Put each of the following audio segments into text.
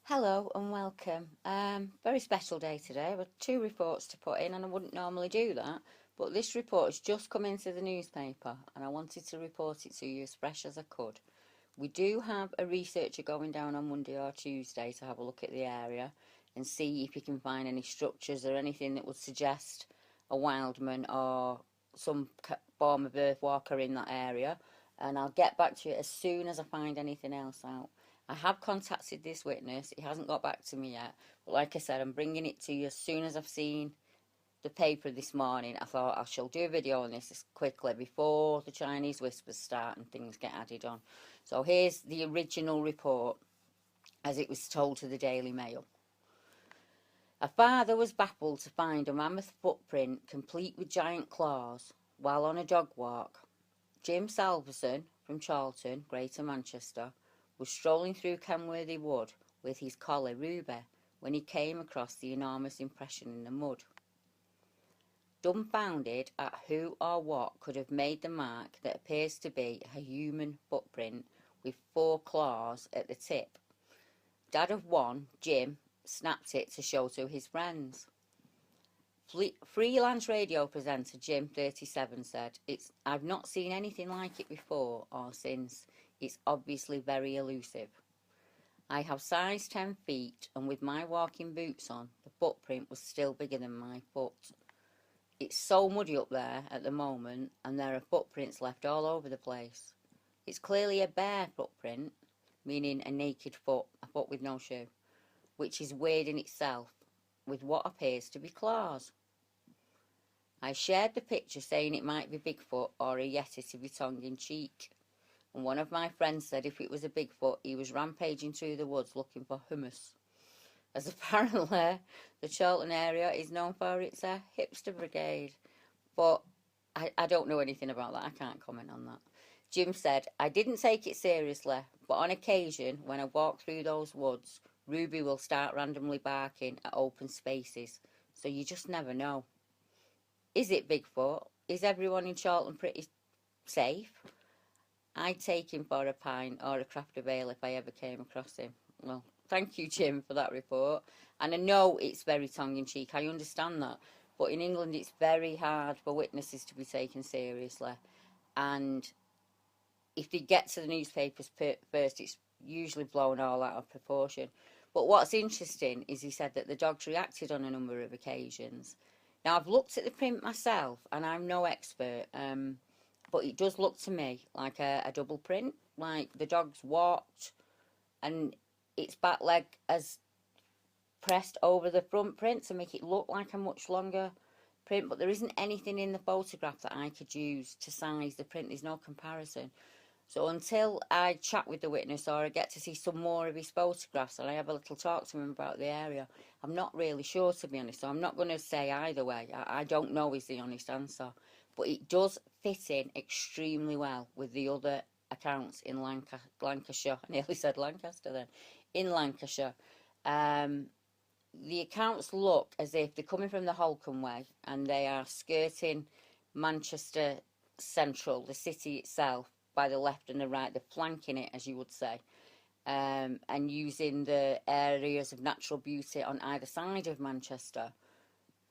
Hello and welcome. Very special day today. I've got two reports to put in and I wouldn't normally do that. But this report has just come into the newspaper and I wanted to report it to you as fresh as I could. We do have a researcher going down on Monday or Tuesday to have a look at the area and see if he can find any structures or anything that would suggest a wildman or some form of earthwalker in that area. And I'll get back to you as soon as I find anything else out. I have contacted this witness. He hasn't got back to me yet. But like I said, I'm bringing it to you as soon as I've seen the paper this morning. I thought I shall do a video on this quickly before the Chinese whispers start and things get added on. So here's the original report as it was told to the Daily Mail. A father was baffled to find a mammoth footprint complete with giant claws while on a dog walk. Jim Salverson from Charlton, Greater Manchester, was strolling through Kenworthy Wood with his collie Ruby when he came across the enormous impression in the mud. Dumbfounded at who or what could have made the mark that appears to be a human footprint with 4 claws at the tip, Dad of one, Jim, snapped it to show to his friends. Freelance radio presenter Jim, 37, said, I've not seen anything like it before or since. It's obviously very elusive. I have size 10 feet and with my walking boots on, the footprint was still bigger than my foot. It's so muddy up there at the moment and there are footprints left all over the place. It's clearly a bare footprint, meaning a naked foot, a foot with no shoe, which is weird in itself, with what appears to be claws. I shared the picture saying it might be Bigfoot or a Yeti to be tongue-in-cheek. And one of my friends said if it was a Bigfoot, he was rampaging through the woods looking for hummus. As apparently the Charlton area is known for its hipster brigade. But I don't know anything about that. I can't comment on that. Jim said, I didn't take it seriously, but on occasion, when I walk through those woods, Ruby will start randomly barking at open spaces. So you just never know. Is it Bigfoot? Is everyone in Charlton pretty safe? I'd take him for a pint or a craft of ale if I ever came across him. Well, thank you, Jim, for that report. And I know it's very tongue-in-cheek. I understand that. But in England, it's very hard for witnesses to be taken seriously. And if they get to the newspapers first, it's usually blown all out of proportion. But what's interesting is he said that the dogs reacted on a number of occasions. Now, I've looked at the print myself, and I'm no expert, but it does look to me like a double print, like the dog's walked and its back leg has pressed over the front print to make it look like a much longer print, but there isn't anything in the photograph that I could use to size the print. There's no comparison. So until I chat with the witness or I get to see some more of his photographs and I have a little talk to him about the area, I'm not really sure, to be honest. So I'm not going to say either way. I don't know is the honest answer. But it does fit in extremely well with the other accounts in Lancashire. I nearly said Lancaster then. In Lancashire. The accounts look as if they're coming from the Holcombe Way and they are skirting Manchester Central, the city itself, by the left and the right. They're flanking it, as you would say, and using the areas of natural beauty on either side of Manchester.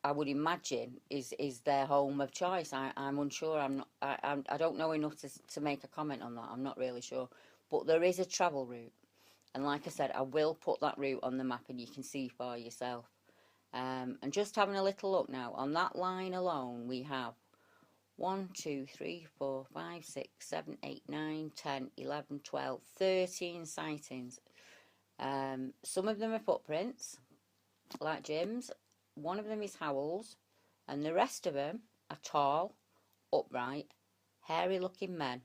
I would imagine is their home of choice. I'm unsure. I don't know enough to make a comment on that. I'm not really sure, but there is a travel route, and like I said, I will put that route on the map, and you can see for yourself. And just having a little look now on that line alone, we have 1, 2, 3, 4, 5, 6, 7, 8, 9, 10, 11, 12, 13 sightings. Some of them are footprints, like Jim's. One of them is Howell's, and the rest of them are tall, upright, hairy-looking men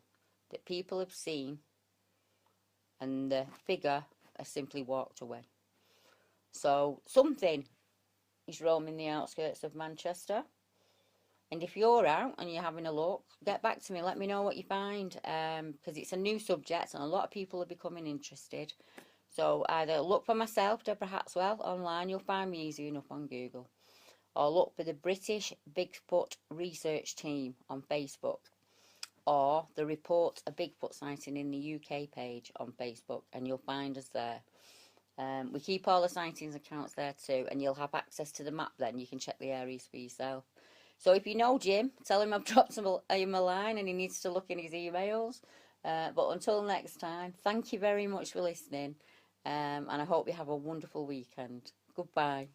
that people have seen, and the figure has simply walked away. So something is roaming the outskirts of Manchester. And if you're out and you're having a look, get back to me. Let me know what you find, because it's a new subject and a lot of people are becoming interested. So either look for myself, Deborah Hatswell, online. You'll find me easy enough on Google. Or look for the British Bigfoot Research Team on Facebook. Or the Report a Bigfoot Sighting in the UK page on Facebook. And you'll find us there. We keep all the sightings accounts there too, and you'll have access to the map then. You can check the areas for yourself. So if you know Jim, tell him I've dropped him a line and he needs to look in his emails. But until next time, thank you very much for listening, and I hope you have a wonderful weekend. Goodbye.